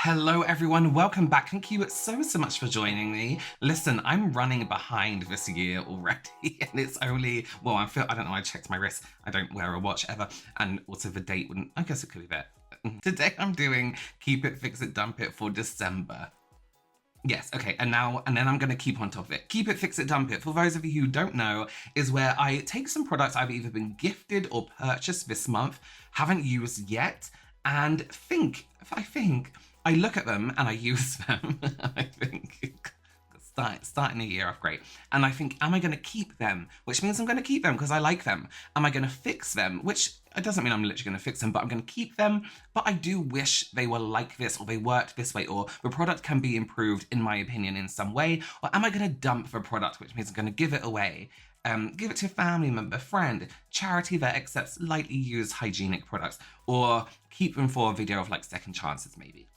Hello everyone, welcome back. Thank you so much for joining me. Listen, I'm running behind this year already and it's only, well, I don't know, I checked my wrist. I don't wear a watch ever. And also the date wouldn't, I guess it could be better. Today I'm doing Keep It, Fix It, Dump It for December. Yes, okay, and then I'm gonna keep on top of it. Keep It, Fix It, Dump It, for those of you who don't know, is where I take some products I've either been gifted or purchased this month, haven't used yet, and I think, I look at them and I use them, I think, starting the year off great, and I think, am I gonna keep them? Which means I'm gonna keep them because I like them. Am I gonna fix them? Which it doesn't mean I'm literally gonna fix them, but I'm gonna keep them. But I do wish they were like this, or they worked this way, or the product can be improved, in my opinion, in some way. Or am I gonna dump the product, which means I'm gonna give it away? Give it to a family member, friend, charity that accepts lightly used hygienic products, or keep them for a video of like second chances, maybe.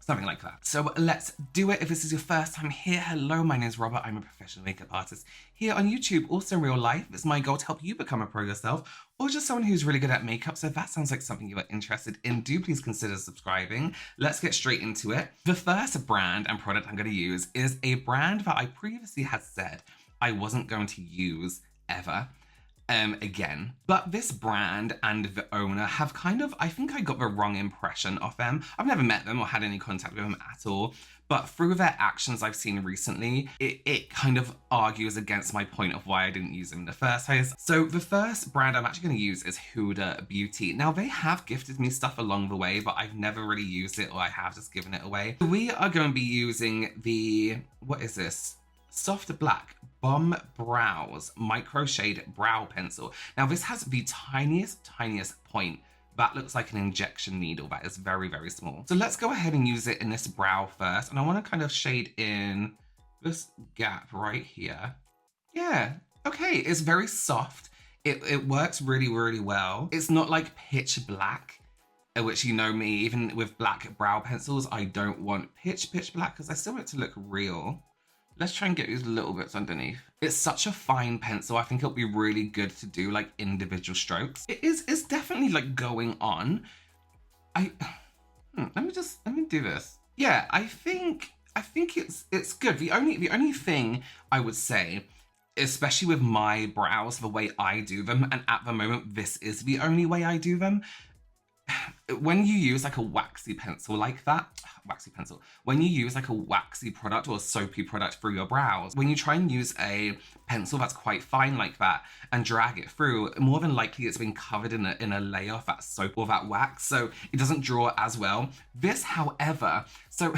Something like that. So let's do it. If this is your first time here, hello, my name is Robert. I'm a professional makeup artist here on YouTube, also in real life. It's my goal to help you become a pro yourself, or just someone who's really good at makeup. So if that sounds like something you are interested in, do please consider subscribing. Let's get straight into it. The first brand and product I'm going to use is a brand that I previously had said I wasn't going to use ever. Again, but this brand and the owner have kind of, I think I got the wrong impression of them. I've never met them or had any contact with them at all, but through their actions I've seen recently, it kind of argues against my point of why I didn't use them in the first place. So the first brand I'm actually going to use is Huda Beauty. Now they have gifted me stuff along the way, but I've never really used it, or I have just given it away. We are going to be using the, what is this? Soft Black Bombbrows Microshade Brow Pencil. Now this has the tiniest point that looks like an injection needle that is very, very small. So let's go ahead and use it in this brow first. And I want to kind of shade in this gap right here. Yeah, okay, it's very soft. It works really, really well. It's not like pitch black, which you know me, even with black brow pencils, I don't want pitch black because I still want it to look real. Let's try and get these little bits underneath. It's such a fine pencil. I think it'll be really good to do like individual strokes. It's definitely like going on. Let me do this. Yeah, I think it's good. The only thing I would say, especially with my brows, the way I do them, and at the moment this is the only way I do them. When you use like a waxy pencil like that, when you use like a waxy product or a soapy product through your brows, when you try and use a pencil that's quite fine like that and drag it through, more than likely it's been covered in a layer of that soap or that wax, so it doesn't draw as well. This, however, so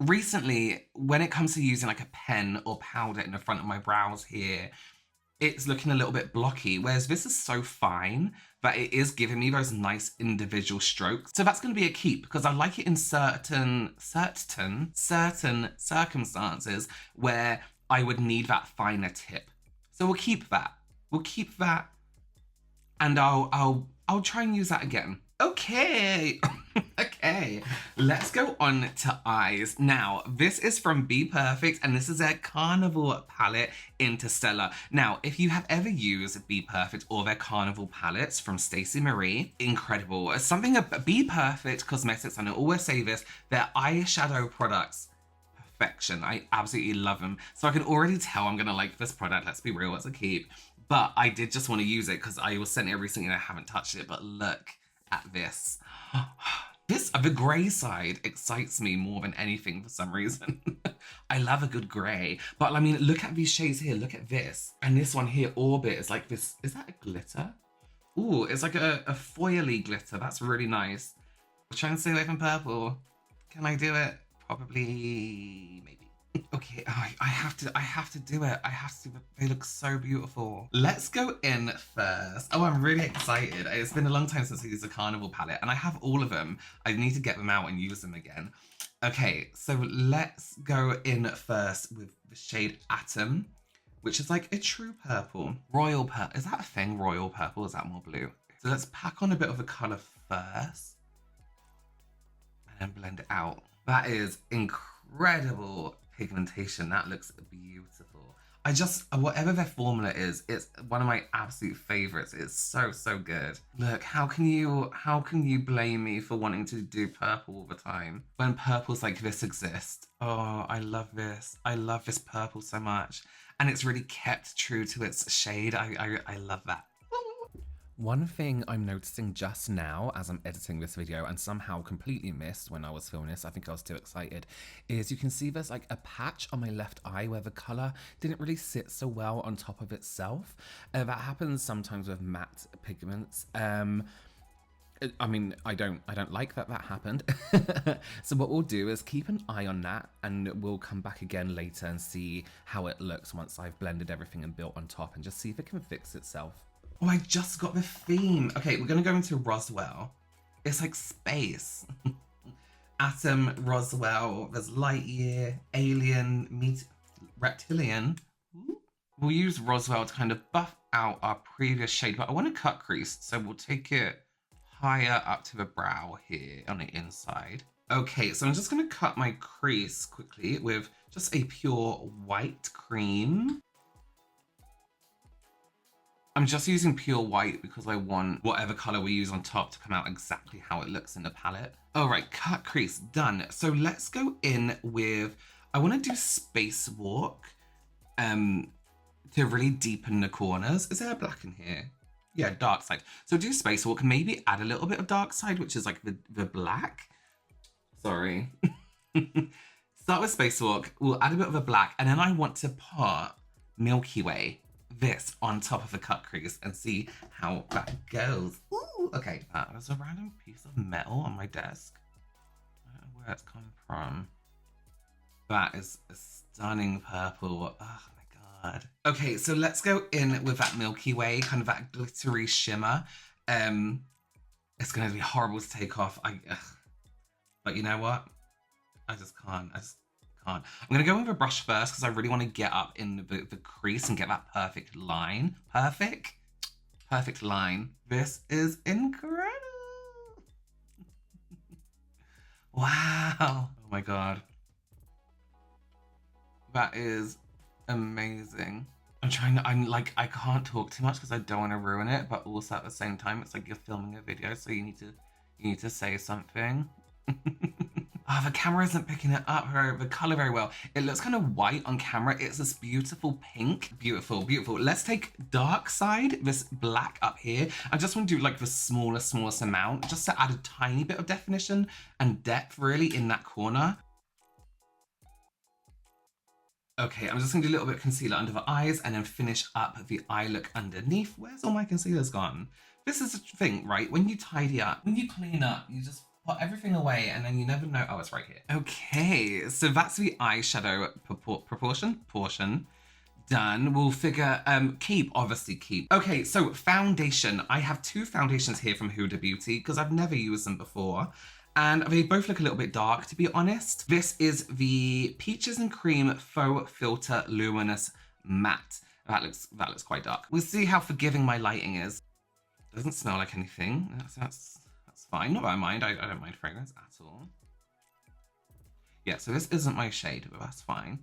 recently, when it comes to using like a pen or powder in the front of my brows here, it's looking a little bit blocky, whereas this is so fine that it is giving me those nice individual strokes. So that's going to be a keep, because I like it in certain circumstances where I would need that finer tip. So we'll keep that. And I'll try and use that again. Okay. Okay, let's go on to eyes. Now, this is from BPerfect, and this is their Carnival palette, Interstellar. Now, if you have ever used BPerfect or their Carnival palettes from Stacey Marie, incredible. Something about BPerfect Cosmetics, and I always say this, their eyeshadow products, perfection. I absolutely love them. So I can already tell I'm gonna like this product, let's be real, it's a keep. But I did just want to use it because I was sent it recently and I haven't touched it, but look at this. The grey side excites me more than anything for some reason. I love a good grey. But I mean, look at these shades here. Look at this. And this one here, Orbit, is like this. Is that a glitter? Ooh, it's like a foily glitter. That's really nice. I'm trying to stay away from purple. Can I do it? Probably, maybe. Okay, I have to do it. They look so beautiful. Let's go in first. Oh, I'm really excited. It's been a long time since I used a Carnival palette, and I have all of them. I need to get them out and use them again. Okay, so let's go in first with the shade Atom, which is like a true purple. Royal purple, is that a thing? Royal purple, is that more blue? So let's pack on a bit of a color first, and then blend it out. That is incredible pigmentation. That looks beautiful. I just, whatever their formula is, it's one of my absolute favorites. It's so, so good. Look, how can you blame me for wanting to do purple all the time when purples like this exist? Oh, I love this. I love this purple so much. And it's really kept true to its shade. I love that. One thing I'm noticing just now as I'm editing this video and somehow completely missed when I was filming this, I think I was too excited, is you can see there's like a patch on my left eye where the colour didn't really sit so well on top of itself. That happens sometimes with matte pigments. I mean, I don't like that happened. So what we'll do is keep an eye on that, and we'll come back again later and see how it looks once I've blended everything and built on top, and just see if it can fix itself. Oh, I just got the theme. Okay, we're gonna go into Roswell. It's like space. Atom, Roswell, there's light year, alien, reptilian. We'll use Roswell to kind of buff out our previous shade, but I want to cut crease, so we'll take it higher up to the brow here on the inside. Okay, so I'm just gonna cut my crease quickly with just a pure white cream. I'm just using pure white because I want whatever color we use on top to come out exactly how it looks in the palette. All right, cut crease, done. So let's go in with, I want to do Spacewalk to really deepen the corners. Is there a black in here? Yeah, dark side. So do Spacewalk, maybe add a little bit of dark side, which is like the black. Sorry. Start with Spacewalk, we'll add a bit of a black, and then I want to put Milky Way, this on top of the cut crease, and see how that goes. Ooh, okay, that was a random piece of metal on my desk. I don't know where it's coming from. That is a stunning purple. Oh my god. Okay, so let's go in with that Milky Way, kind of that glittery shimmer. It's going to be horrible to take off. But you know what? I just can't. I'm going to go with a brush first because I really want to get up in the crease and get that perfect line. Perfect line. This is incredible. Wow. Oh my god. That is amazing. I'm like, I can't talk too much because I don't want to ruin it, but also at the same time, it's like you're filming a video, so you need to say something. Oh, the camera isn't picking it up, the color very well. It looks kind of white on camera. It's this beautiful pink. Beautiful, beautiful. Let's take dark side, this black up here. I just want to do like the smallest amount, just to add a tiny bit of definition and depth really in that corner. Okay, I'm just gonna do a little bit of concealer under the eyes and then finish up the eye look underneath. Where's all my concealer's gone? This is the thing, right? When you tidy up, when you clean up, you just put everything away and then you never know. Oh, it's right here. Okay, so that's the eyeshadow portion done. We'll figure, obviously keep. Okay, so foundation. I have two foundations here from Huda Beauty because I've never used them before. And they both look a little bit dark, to be honest. This is the Peaches and Cream Faux Filter Luminous Matte. That looks quite dark. We'll see how forgiving my lighting is. Doesn't smell like anything. That's fine. Not that I mind. I don't mind fragrance at all. Yeah, so this isn't my shade, but that's fine.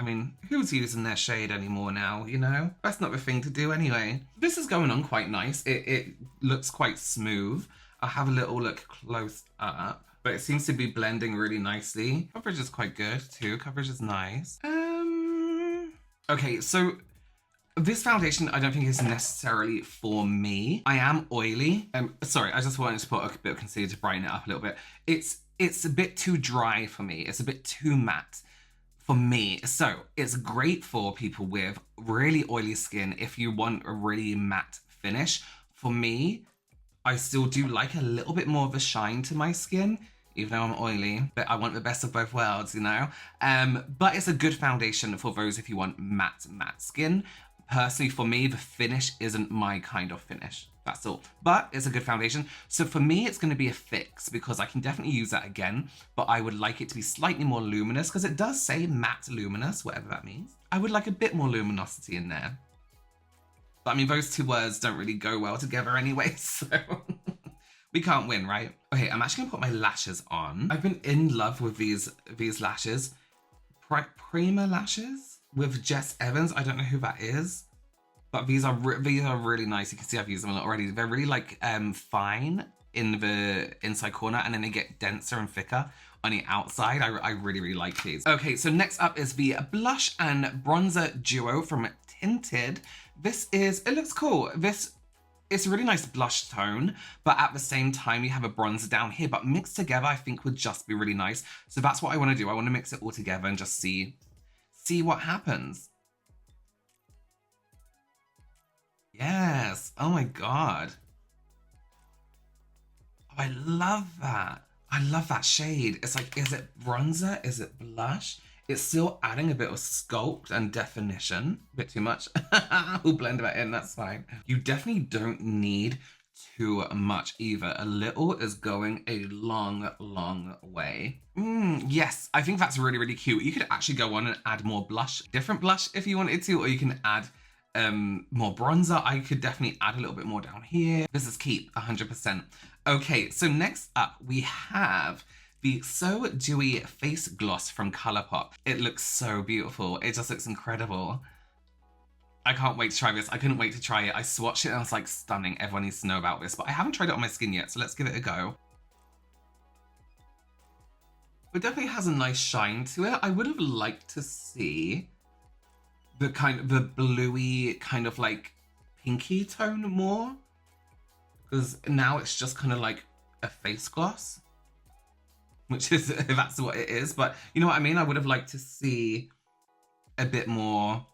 I mean, who's using their shade anymore now, you know? That's not the thing to do anyway. This is going on quite nice. It looks quite smooth. I'll have a little look close up, but it seems to be blending really nicely. Coverage is quite good too. Coverage is nice. Okay, so this foundation I don't think is necessarily for me. I am oily. Sorry, I just wanted to put a bit of concealer to brighten it up a little bit. It's a bit too dry for me. It's a bit too matte for me. So it's great for people with really oily skin if you want a really matte finish. For me, I still do like a little bit more of a shine to my skin, even though I'm oily, but I want the best of both worlds, you know? But it's a good foundation for those if you want matte skin. Personally, for me, the finish isn't my kind of finish. That's all. But it's a good foundation. So for me, it's going to be a fix because I can definitely use that again, but I would like it to be slightly more luminous because it does say matte luminous, whatever that means. I would like a bit more luminosity in there. But I mean, those two words don't really go well together anyway, so we can't win, right? Okay, I'm actually gonna put my lashes on. I've been in love with these lashes. PrimaLashes? with Jess Evans. I don't know who that is, but these are really nice. You can see I've used them a lot already. They're really like fine in the inside corner, and then they get denser and thicker on the outside. I really like these. Okay, so next up is the blush and bronzer duo from Tinted. It looks cool. It's a really nice blush tone, but at the same time, you have a bronzer down here, but mixed together, I think would just be really nice. So that's what I want to do. I want to mix it all together and just see what happens. Yes. Oh my God. Oh, I love that. I love that shade. It's like, is it bronzer? Is it blush? It's still adding a bit of sculpt and definition. A bit too much. We'll blend that in, that's fine. You definitely don't need too much either. A little is going a long way. Yes, I think that's really cute. You could actually go on and add more blush, different blush if you wanted to, or you can add more bronzer. I could definitely add a little bit more down here. This is keep 100%. Okay, so next up we have the So Dewy Face Gloss from Colourpop. It looks so beautiful. It just looks incredible. I can't wait to try this. I couldn't wait to try it. I swatched it and I was like, stunning. Everyone needs to know about this, but I haven't tried it on my skin yet, so let's give it a go. It definitely has a nice shine to it. I would have liked to see the bluey kind of like pinky tone more, because now it's just kind of like a face gloss, which is, that's what it is. But you know what I mean? I would have liked to see a bit more.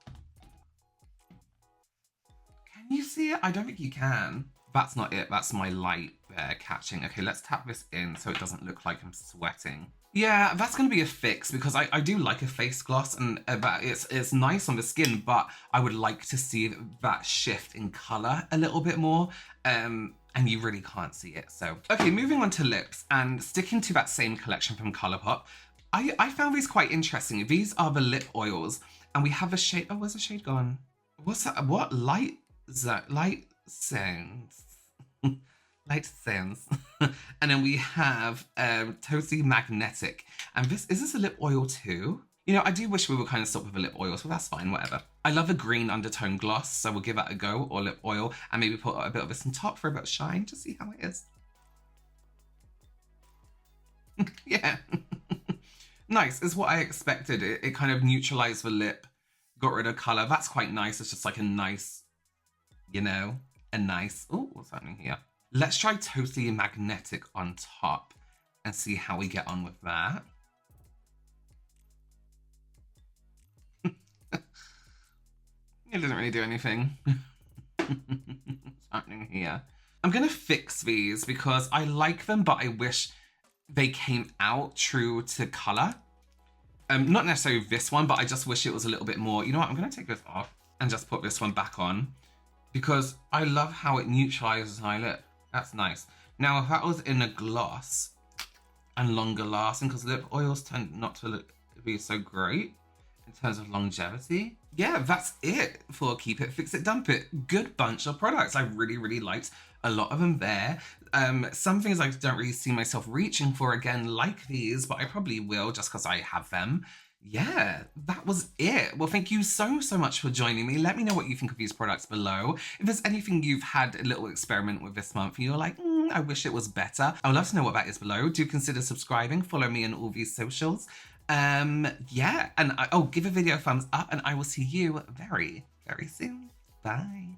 Can you see it? I don't think you can. That's not it. That's my light there catching. Okay, let's tap this in so it doesn't look like I'm sweating. Yeah, that's going to be a fix, because I do like a face gloss, and it's nice on the skin, but I would like to see that shift in color a little bit more. And you really can't see it. So, okay, moving on to lips and sticking to that same collection from Colourpop. I found these quite interesting. These are the lip oils, and we have a shade. Oh, where's the shade gone? What's that? What light is that? Light Sounds. Light Sounds. And then we have Totally Magnetic. And is this a lip oil too? You know, I do wish we would kind of stop with the lip oils, but that's fine, whatever. I love a green undertone gloss, so we'll give that a go, or lip oil, and maybe put a bit of this on top for a bit of shine to see how it is. Yeah. Nice, is what I expected. It kind of neutralized the lip, got rid of color. That's quite nice. It's just like a nice, you know, oh, what's happening here? Let's try Totally Magnetic on top and see how we get on with that. It doesn't really do anything. What's happening here? I'm gonna fix these because I like them, but I wish they came out true to color. Not necessarily this one, but I just wish it was a little bit more. You know what? I'm gonna take this off and just put this one back on, because I love how it neutralizes my lip. That's nice. Now, if that was in a gloss and longer lasting, because lip oils tend not to be so great in terms of longevity. Yeah, that's it for Keep It, Fix It, Dump It. Good bunch of products. I really liked a lot of them there. Some things I don't really see myself reaching for again, like these, but I probably will just because I have them. Yeah, that was it. Well, thank you so much for joining me. Let me know what you think of these products below. If there's anything you've had a little experiment with this month and you're like, I wish it was better, I would love to know what that is below. Do consider subscribing. Follow me on all these socials. Yeah, and give a video a thumbs up, and I will see you very soon. Bye.